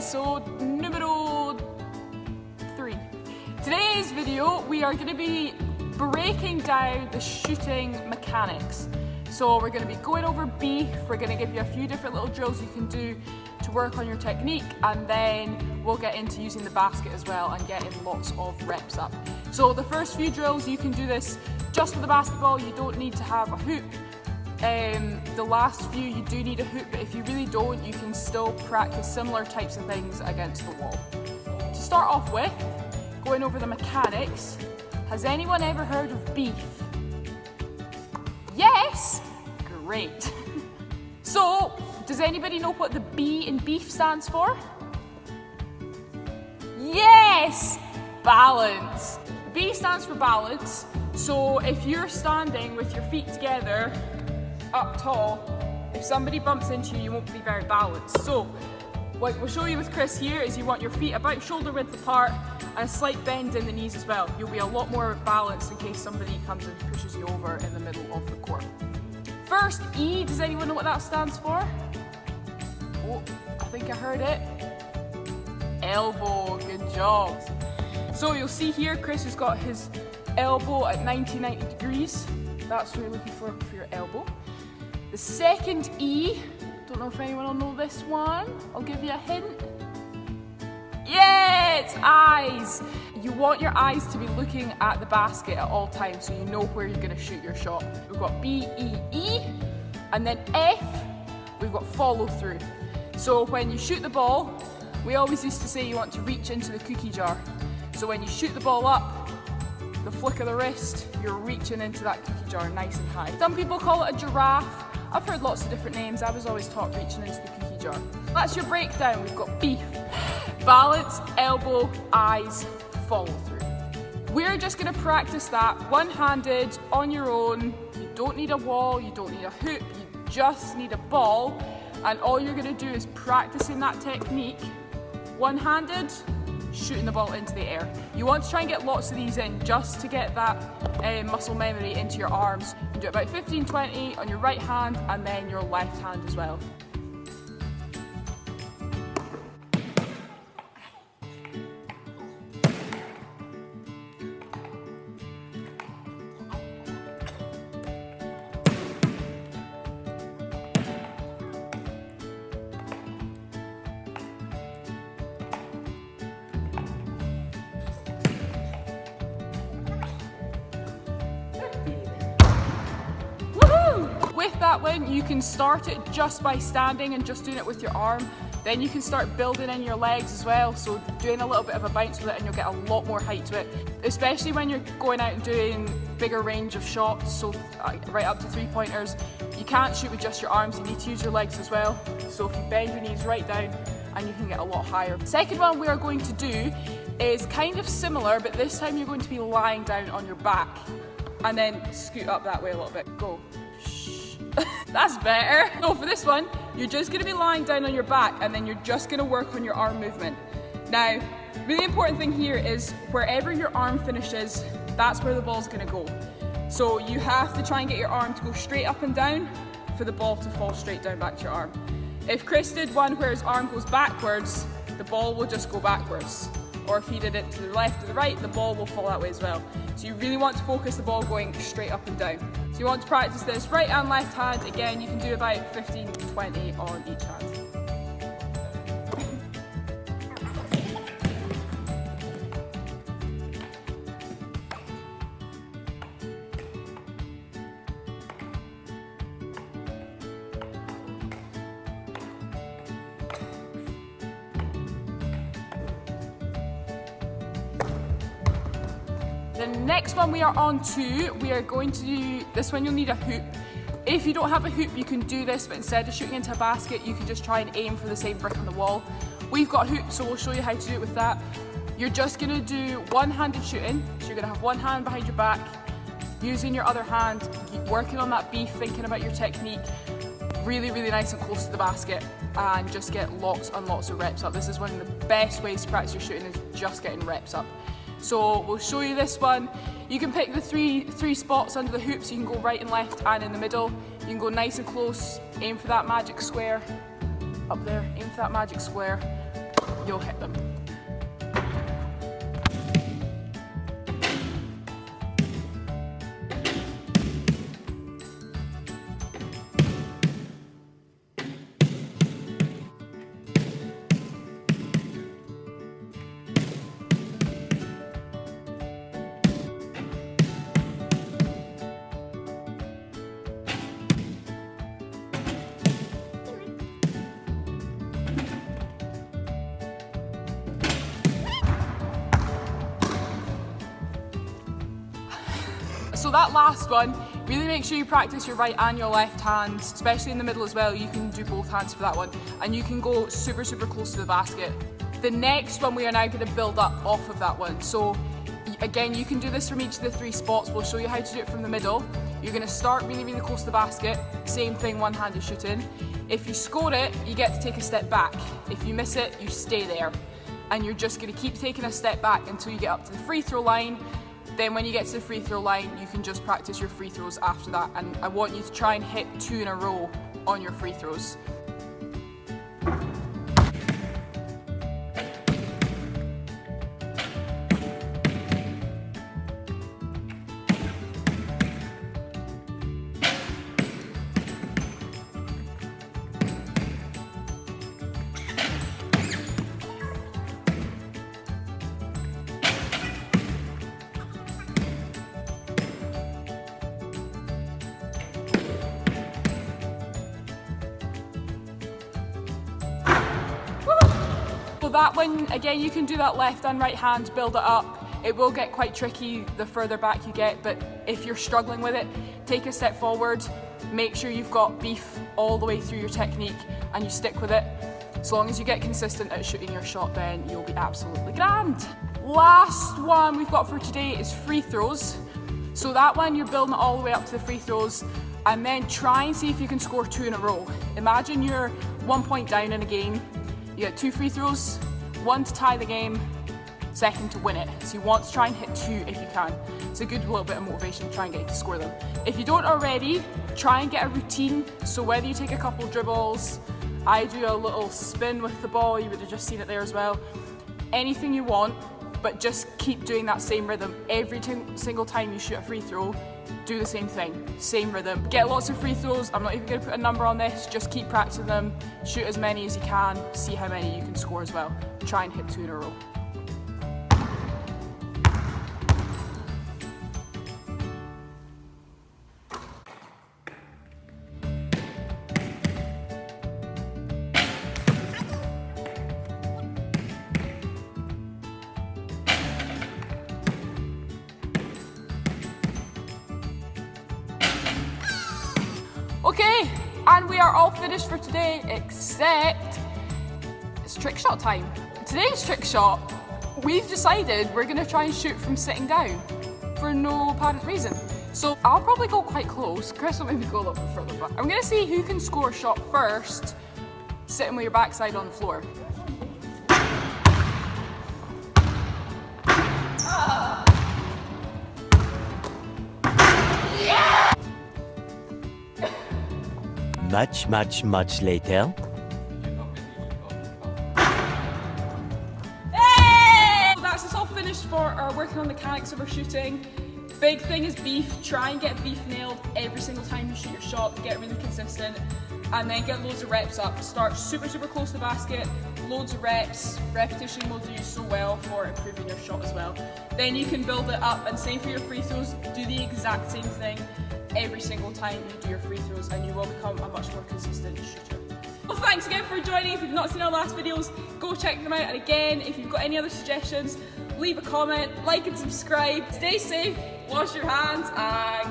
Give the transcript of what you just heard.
episode numero 3. Today's video, we are going to be breaking down the shooting mechanics. So we're going to be going over beef, we're going to give you a few different little drills you can do to work on your technique, and then we'll get into using the basket as well and getting lots of reps up. So the first few drills, you can do this just with the basketball, you don't need to have a hoop. The last few you do need a hoop, but if you really don't, you can still practice similar types of things against the wall. To start off with, going over the mechanics, has anyone ever heard of beef? Yes? Great. So, does anybody know what the B in beef stands for? Yes! Balance. B stands for balance. So if you're standing with your feet together, up tall, if somebody bumps into you, you won't be very balanced. So what we'll show you with Chris here is you want your feet about shoulder width apart and a slight bend in the knees as well. You'll be a lot more balanced in case somebody comes and pushes you over in the middle of the court. First E, does anyone know what that stands for? Oh, I think I heard it. Elbow, good job. So you'll see here, Chris has got his elbow at 90 degrees. That's what you're looking for your elbow. The second E, don't know if anyone will know this one. I'll give you a hint. Yeah, it's eyes. You want your eyes to be looking at the basket at all times so you know where you're gonna shoot your shot. We've got B, E, E, and then F, we've got follow through. So when you shoot the ball, we always used to say you want to reach into the cookie jar. So when you shoot the ball up, the flick of the wrist, you're reaching into that cookie jar nice and high. Some people call it a giraffe. I've heard lots of different names. I was always taught reaching into the cookie jar. That's your breakdown. We've got beef, balance, elbow, eyes, follow through. We're just gonna practice that one-handed on your own. You don't need a wall, you don't need a hoop, you just need a ball. And all you're gonna do is practicing that technique, one-handed, shooting the ball into the air. You want to try and get lots of these in just to get that muscle memory into your arms. You do it about 15-20 on your right hand and then your left hand as well. With that one, you can start it just by standing and just doing it with your arm. Then you can start building in your legs as well, so doing a little bit of a bounce with it and you'll get a lot more height to it. Especially when you're going out and doing bigger range of shots, so right up to 3-pointers. You can't shoot with just your arms, you need to use your legs as well. So if you bend your knees right down, and you can get a lot higher. The second one we are going to do is kind of similar, but this time you're going to be lying down on your back and then scoot up that way a little bit. Go. That's better. So for this one, you're just gonna be lying down on your back and then you're just gonna work on your arm movement. Now, really important thing here is wherever your arm finishes, that's where the ball's gonna go. So you have to try and get your arm to go straight up and down for the ball to fall straight down back to your arm. If Chris did one where his arm goes backwards, the ball will just go backwards. Or if he did it to the left or the right, the ball will fall that way as well. So you really want to focus the ball going straight up and down. So you want to practice this right and left hand. Again, you can do about 15-20 on each hand. The next one we are on to, we are going to do, this one you'll need a hoop. If you don't have a hoop, you can do this, but instead of shooting into a basket, you can just try and aim for the same brick on the wall. We've got hoops, so we'll show you how to do it with that. You're just gonna do one-handed shooting, so you're gonna have one hand behind your back, using your other hand, working on that beef, thinking about your technique, really, really nice and close to the basket, and just get lots and lots of reps up. This is one of the best ways to practice your shooting, is just getting reps up. So we'll show you this one. You can pick the three spots under the hoop, so you can go right and left and in the middle. You can go nice and close, aim for that magic square. Up there, aim for that magic square. you'll hit them. So that last one, really make sure you practice your right and your left hands, especially in the middle as well. You can do both hands for that one, and you can go super, super close to the basket. The next one we are now going to build up off of that one. So again, you can do this from each of the 3 spots. We'll show you how to do it from the middle. You're going to start really, really close to the basket. Same thing, one-handed shooting. If you score it, you get to take a step back. If you miss it, you stay there. And you're just going to keep taking a step back until you get up to the free throw line. Then when you get to the free throw line, you can just practice your free throws after that. And I want you to try and hit 2 in a row on your free throws. So that one, again, you can do that left and right hand, build it up. It will get quite tricky the further back you get, but if you're struggling with it, take a step forward, make sure you've got beef all the way through your technique and you stick with it. As long as you get consistent at shooting your shot, then you'll be absolutely grand. Last one we've got for today is free throws. So that one, you're building it all the way up to the free throws, and then try and see if you can score 2 in a row. Imagine you're 1 point down in a game. You get 2 free throws, 1 to tie the game, 2nd to win it. So you want to try and hit 2 if you can. It's a good little bit of motivation to try and get you to score them. If you don't already, try and get a routine. So whether you take a couple dribbles, I do a little spin with the ball, you would have just seen it there as well. Anything you want, but just keep doing that same rhythm. Every single time you shoot a free throw, do the same thing, same rhythm. Get lots of free throws. I'm not even going to put a number on this, just keep practicing them, shoot as many as you can, see how many you can score as well. Try and hit 2 in a row. Okay, and we are all finished for today, except it's trick shot time. Today's trick shot, we've decided we're going to try and shoot from sitting down for no apparent reason. So I'll probably go quite close. Chris will maybe go a little bit further back. I'm going to see who can score a shot first, sitting with your backside on the floor. Much later. Hey! That's us all finished for our working on mechanics of our shooting. Big thing is beef. Try and get beef nailed every single time you shoot your shot. Get really consistent. And then get loads of reps up. Start super, super close to the basket. Loads of reps. Repetition will do you so well for improving your shot as well. Then you can build it up, and same for your free throws. Do the exact same thing every single time you do your free throws, and you will become a much more consistent shooter. Well, thanks again for joining. If you've not seen our last videos, go check them out. And again, if you've got any other suggestions, leave a comment, like and subscribe. Stay safe, wash your hands, and